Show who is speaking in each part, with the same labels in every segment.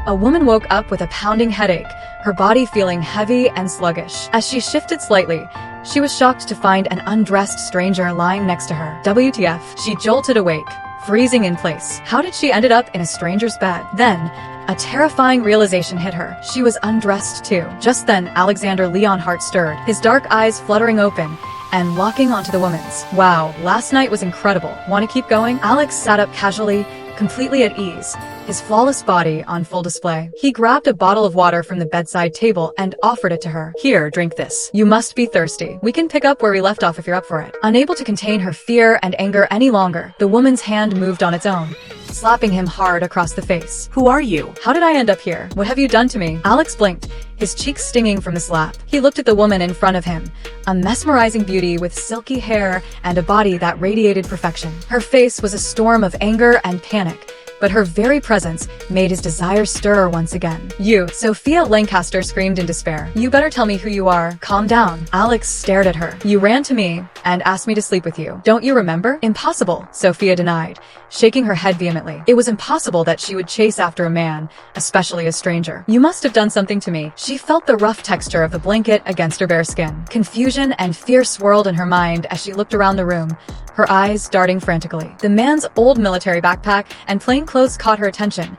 Speaker 1: A woman woke up with a pounding headache, her body feeling heavy and sluggish. As she shifted slightly, she was shocked to find an undressed stranger lying next to her. WTF? She jolted awake, freezing in place. How did she ended up in a stranger's bed? Then, a terrifying realization hit her. She was undressed too. Just then, Alexander Leonhardt stirred, his dark eyes fluttering open and locking onto the woman's. Wow, last night was incredible. Want to keep going? Alex sat up casually, completely at ease, his flawless body on full display. He grabbed a bottle of water from the bedside table and offered it to her. Here, drink this. You must be thirsty. We can pick up where we left off if you're up for it. Unable to contain her fear and anger any longer, the woman's hand moved on its own, slapping him hard across the face. Who are you? How did I end up here? What have you done to me? Alex blinked, his cheeks stinging from the slap. He looked at the woman in front of him, a mesmerizing beauty with silky hair and a body that radiated perfection. Her face was a storm of anger and panic, but her very presence made his desire stir once again. You, Sophia Lancaster screamed in despair. You better tell me who you are. Calm down. Alex stared at her. You ran to me and asked me to sleep with you. Don't you remember? Impossible, Sophia denied, shaking her head vehemently. It was impossible that she would chase after a man, especially a stranger. You must have done something to me. She felt the rough texture of the blanket against her bare skin. Confusion and fear swirled in her mind as she looked around the room, her eyes darting frantically. The man's old military backpack and plain clothes caught her attention.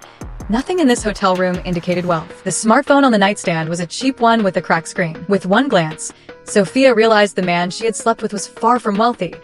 Speaker 1: Nothing in this hotel room indicated wealth. The smartphone on the nightstand was a cheap one with a cracked screen. With one glance, Sophia realized the man she had slept with was far from wealthy.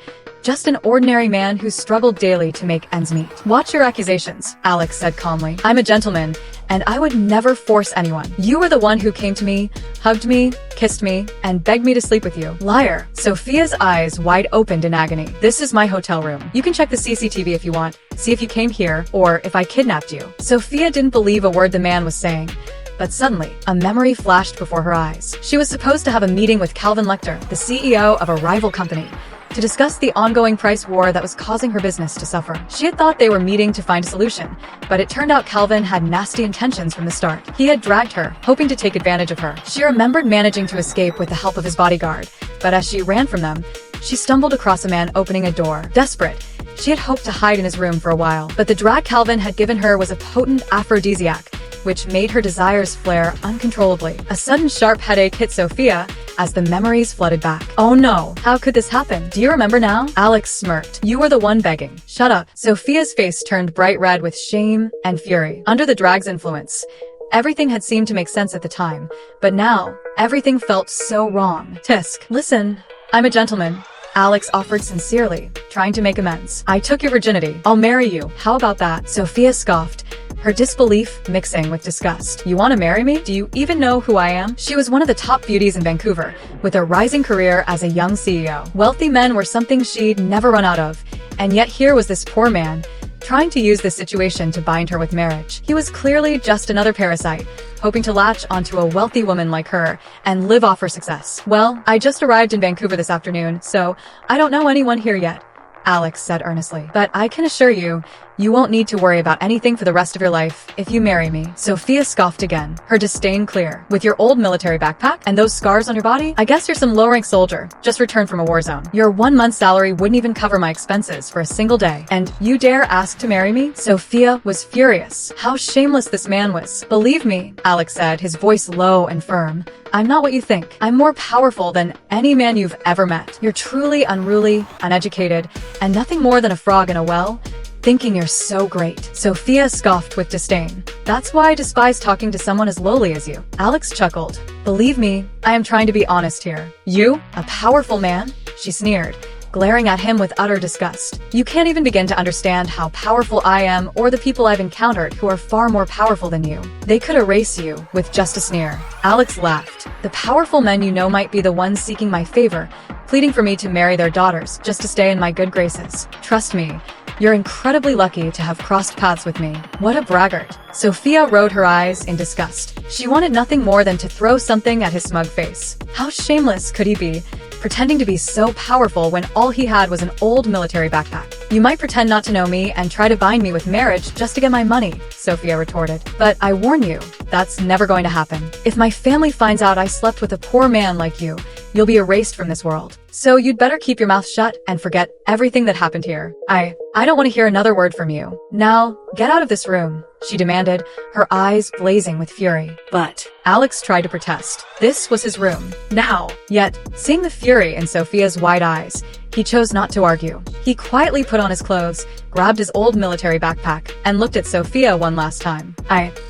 Speaker 1: Just an ordinary man who struggled daily to make ends meet. Watch your accusations, Alex said calmly. I'm a gentleman, and I would never force anyone. You were the one who came to me, hugged me, kissed me, and begged me to sleep with you. Liar. Sophia's eyes wide opened in agony. This is my hotel room. You can check the CCTV if you want, see if you came here, or if I kidnapped you. Sophia didn't believe a word the man was saying. But suddenly, a memory flashed before her eyes. She was supposed to have a meeting with Calvin Lecter, the CEO of a rival company, to discuss the ongoing price war that was causing her business to suffer. She had thought they were meeting to find a solution, but it turned out Calvin had nasty intentions from the start. He had dragged her, hoping to take advantage of her. She remembered managing to escape with the help of his bodyguard, but as she ran from them, she stumbled across a man opening a door. Desperate, she had hoped to hide in his room for a while, but the drag Calvin had given her was a potent aphrodisiac, which made her desires flare uncontrollably. A sudden sharp headache hit Sophia as the memories flooded back. Oh no, how could this happen? Do you remember now? Alex smirked. You were the one begging. Shut up. Sophia's face turned bright red with shame and fury. Under the drag's influence, everything had seemed to make sense at the time, but now, everything felt so wrong. Tisk. Listen, I'm a gentleman, Alex offered sincerely, trying to make amends. I took your virginity. I'll marry you. How about that? Sophia scoffed, her disbelief mixing with disgust. You want to marry me? Do you even know who I am? She was one of the top beauties in Vancouver, with a rising career as a young CEO. Wealthy men were something she'd never run out of, and yet here was this poor man, trying to use this situation to bind her with marriage. He was clearly just another parasite, hoping to latch onto a wealthy woman like her and live off her success. Well, I just arrived in Vancouver this afternoon, so I don't know anyone here yet, Alex said earnestly. But I can assure you, you won't need to worry about anything for the rest of your life if you marry me. Sophia scoffed again, her disdain clear. With your old military backpack and those scars on your body, I guess you're some low-rank soldier, just returned from a war zone. Your 1 month's salary wouldn't even cover my expenses for a single day. And you dare ask to marry me? Sophia was furious. How shameless this man was. Believe me, Alex said, his voice low and firm, I'm not what you think. I'm more powerful than any man you've ever met. You're truly unruly, uneducated, and nothing more than a frog in a well, thinking you're so great. Sophia scoffed with disdain. That's why I despise talking to someone as lowly as you. Alex chuckled. Believe me, I am trying to be honest here. You? A powerful man? She sneered, glaring at him with utter disgust. You can't even begin to understand how powerful I am or the people I've encountered who are far more powerful than you. They could erase you with just a sneer. Alex laughed. The powerful men you know might be the ones seeking my favor, pleading for me to marry their daughters just to stay in my good graces. Trust me, you're incredibly lucky to have crossed paths with me. What a braggart. Sophia rolled her eyes in disgust. She wanted nothing more than to throw something at his smug face. How shameless could he be, pretending to be so powerful when all he had was an old military backpack? You might pretend not to know me and try to bind me with marriage just to get my money, Sophia retorted. But I warn you, that's never going to happen. If my family finds out I slept with a poor man like you you'll be erased from this world. So you'd better keep your mouth shut and forget everything that happened here. I don't want to hear another word from you. Now, get out of this room, she demanded, her eyes blazing with fury. But Alex tried to protest. This was his room. Now. Yet, seeing the fury in Sophia's wide eyes, he chose not to argue. He quietly put on his clothes, grabbed his old military backpack, and looked at Sophia one last time.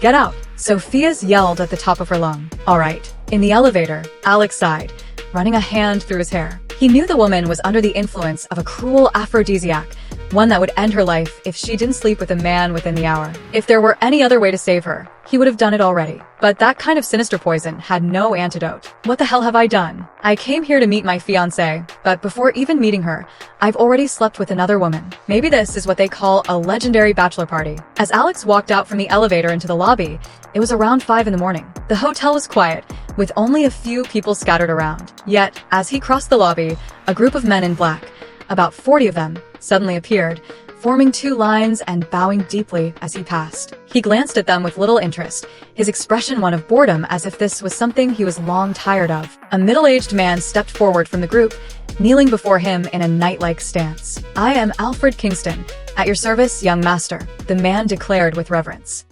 Speaker 1: Get out. Sophia's yelled at the top of her lung. All right. In the elevator, Alex sighed, running a hand through his hair. He knew the woman was under the influence of a cruel aphrodisiac, one that would end her life if she didn't sleep with a man within the hour. If there were any other way to save her, he would have done it already. But that kind of sinister poison had no antidote. What the hell have I done? I came here to meet my fiancée, but before even meeting her, I've already slept with another woman. Maybe this is what they call a legendary bachelor party. As Alex walked out from the elevator into the lobby, it was around 5 in the morning. The hotel was quiet, with only a few people scattered around. Yet, as he crossed the lobby, a group of men in black, about 40 of them, suddenly appeared, forming two lines and bowing deeply as he passed. He glanced at them with little interest, his expression one of boredom, as if this was something he was long tired of. A middle-aged man stepped forward from the group, kneeling before him in a knight-like stance. I am Alfred Kingston, at your service, young master, the man declared with reverence.